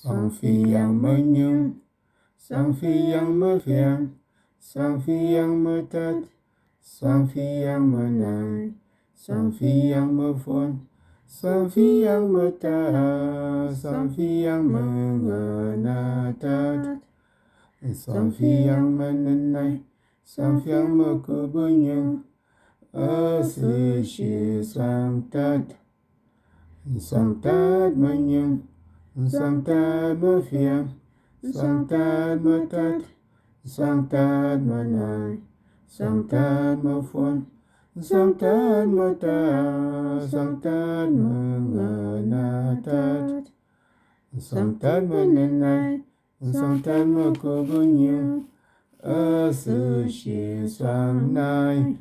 Sang feang nyiung, sang feang feang, sang feang ntat, sang feang naai, sang feang fwuon, sang feang ntat, sang feang natat, sang feang nnaai, sang feang kubunyiung, sang tat, sang tat nyiung, sang tat feang, sang tat ntat, sang tat naai, sang tat fwuon, sang tat ntat, sang tat natat, sang tat nnaai, sang tat kubunyiung, sang naai.